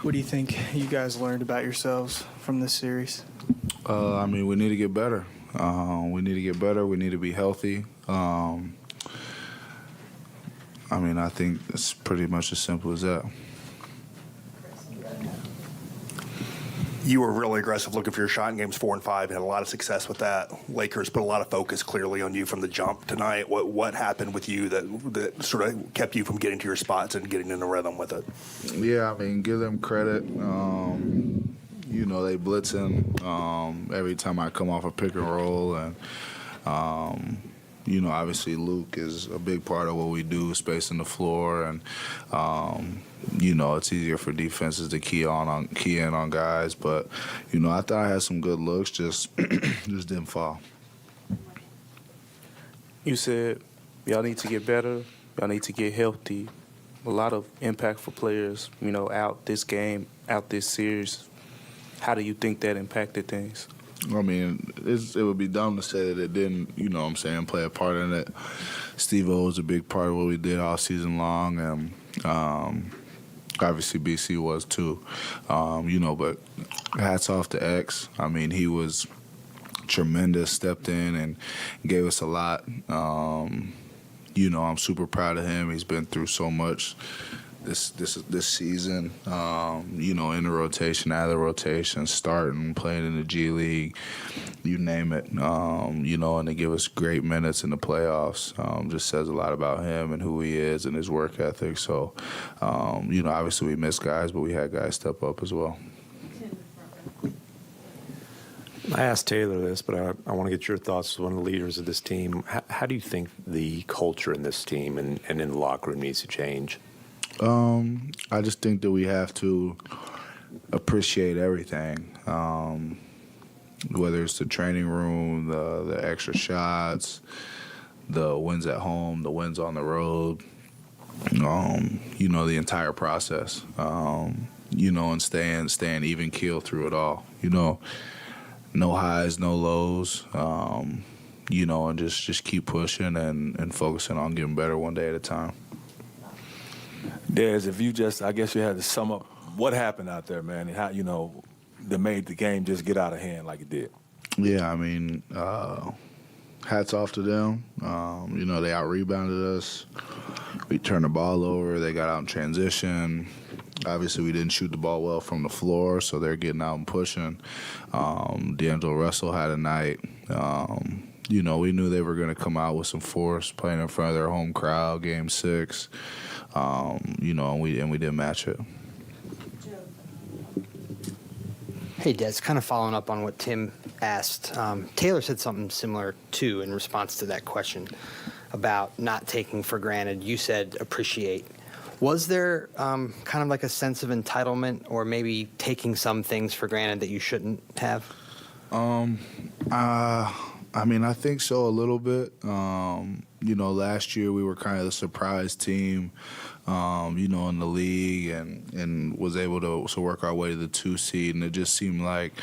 What do you think you guys learned about yourselves from this series? I mean, we need to get better. We need to get better. We need to be healthy. I mean, I think it's pretty much as simple as that. You were really aggressive looking for your shot in games 4 and 5. Had a lot of success with that. Lakers put a lot of focus clearly on you from the jump tonight. What happened with you that sort of kept you from getting to your spots and getting in the rhythm with it? Yeah, I mean, give them credit. You know, they blitzing every time I come off a pick and roll. And, you know, obviously Luke is a big part of what we do, spacing the floor. And, you know, it's easier for defenses to key in on guys. But, you know, I thought I had some good looks, just didn't fall. You said y'all need to get better, y'all need to get healthy. A lot of impactful players, you know, out this game, out this series. How do you think that impacted things? I mean, it would be dumb to say that it didn't, you know what I'm saying, play a part in it. Steve-O was a big part of what we did all season long, and obviously BC was too. You know, but hats off to X. I mean, he was tremendous, stepped in and gave us a lot. You know, I'm super proud of him. He's been through so much this season, you know, in the rotation, out of the rotation, starting, playing in the G League, you name it, you know, and to give us great minutes in the playoffs just says a lot about him and who he is and his work ethic. So, you know, obviously we missed guys, but we had guys step up as well. I asked Taylor this, but I want to get your thoughts as one of the leaders of this team. How do you think the culture in this team and in the locker room needs to change? I just think that we have to appreciate everything, whether it's the training room, the extra shots, the wins at home, the wins on the road, you know, the entire process, you know, and staying even keel through it all, you know, no highs, no lows, you know, and just keep pushing and focusing on getting better one day at a time. Des, if you I guess you had to sum up what happened out there, man, and how, you know, that made the game just get out of hand like it did. Yeah, I mean, hats off to them. You know, they out-rebounded us. We turned the ball over. They got out in transition. Obviously, we didn't shoot the ball well from the floor, so they're getting out and pushing. D'Angelo Russell had a night. You know, we knew they were going to come out with some force, playing in front of their home crowd, Game 6. You know, and we didn't match it. Hey, Des, kind of following up on what Tim asked. Taylor said something similar, too, in response to that question about not taking for granted. You said appreciate. Was there kind of like a sense of entitlement or maybe taking some things for granted that you shouldn't have? I mean, I think so a little bit. You know, last year we were kind of the surprise team, you know, in the league and was able to work our way to the 2 seed. And it just seemed like,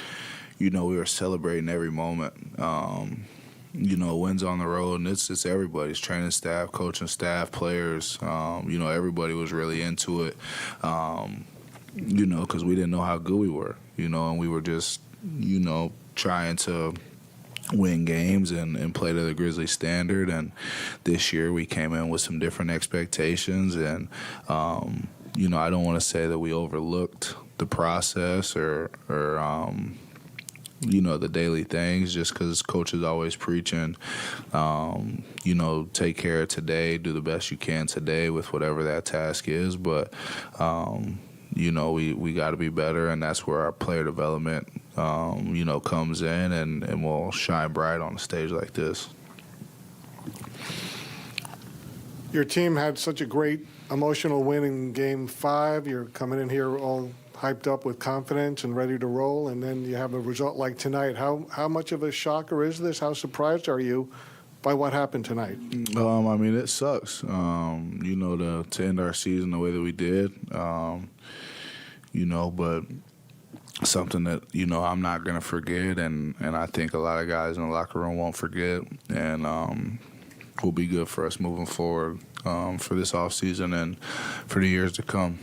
you know, we were celebrating every moment. You know, wins on the road, and it's everybody's training staff, coaching staff, players. You know, everybody was really into it, you know, because we didn't know how good we were, you know, and we were just, you know, trying to win games and play to the Grizzlies standard. And this year we came in with some different expectations. And, you know, I don't want to say that we overlooked the process or you know, the daily things just because Coach is always preaching, you know, take care of today, do the best you can today with whatever that task is. But, you know, we got to be better, and that's where our player development, you know, comes in and will shine bright on a stage like this. Your team had such a great emotional win in Game 5. You're coming in here all hyped up with confidence and ready to roll, and then you have a result like tonight. How much of a shocker is this? How surprised are you by what happened tonight? I mean, it sucks, you know, to end our season the way that we did, you know, but something that, you know, I'm not going to forget, and I think a lot of guys in the locker room won't forget, and will be good for us moving forward for this offseason and for the years to come.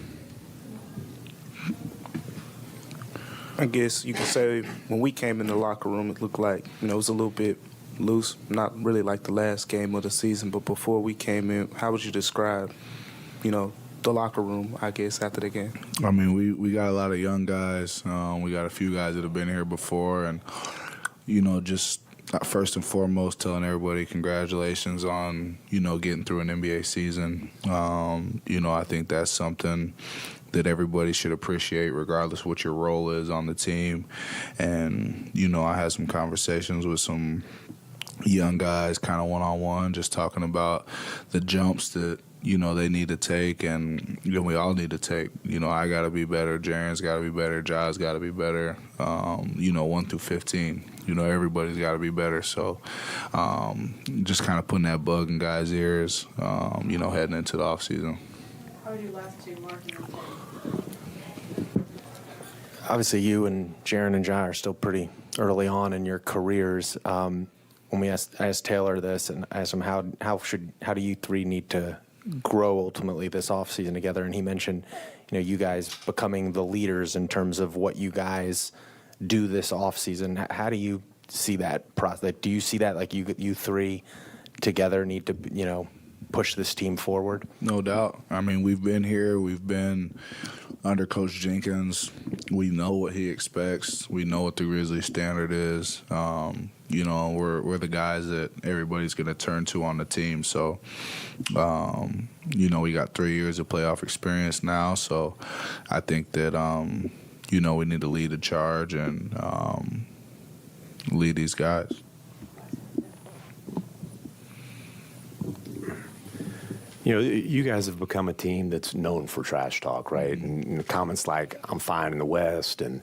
I guess you could say when we came in the locker room, it looked like, it was a little bit loose, not really like the last game of the season, but before we came in, how would you describe, the locker room, I guess, after the game? I mean, we got a lot of young guys. We got a few guys that have been here before, and, just first and foremost, telling everybody congratulations on, getting through an NBA season. I think that's something that everybody should appreciate regardless what your role is on the team. And, I had some conversations with some young guys kind of one-on-one, just talking about the jumps that, they need to take, and, we all need to take. I got to be better, Jaren's got to be better, Ja's got to be better, 1 through 15. Everybody's got to be better. So just kind of putting that bug in guys' ears, heading into the offseason. How would you last two, Mark and Teddy? Obviously, you and Jaren and Ja are still pretty early on in your careers. When I asked Taylor this, and I asked him how do you three need to grow ultimately this offseason together, and he mentioned, you guys becoming the leaders in terms of what you guys do this offseason. How do you see that process? Do you see that like you three together need to push this team forward? No doubt. I mean, we've been here. We've been under Coach Jenkins. We know what he expects. We know what the Grizzlies standard is. We're the guys that everybody's going to turn to on the team. So, we got 3 years of playoff experience now. So I think that, we need to lead the charge and lead these guys. You guys have become a team that's known for trash talk, right? And comments like, I'm fine in the West, and,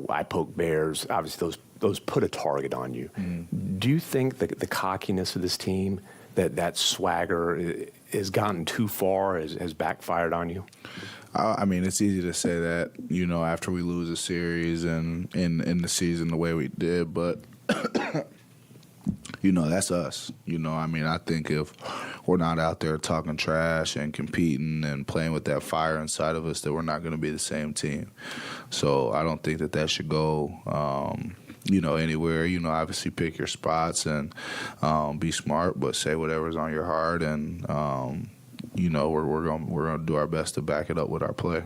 I poke bears. Obviously, those put a target on you. Mm. Do you think that the cockiness of this team, that swagger has gotten too far, has backfired on you? I mean, it's easy to say that, after we lose a series and in the season the way we did, but that's us. I think if we're not out there talking trash and competing and playing with that fire inside of us, that we're not going to be the same team. So I don't think that should go, anywhere. Obviously pick your spots and be smart, but say whatever's on your heart, and we're going to do our best to back it up with our play.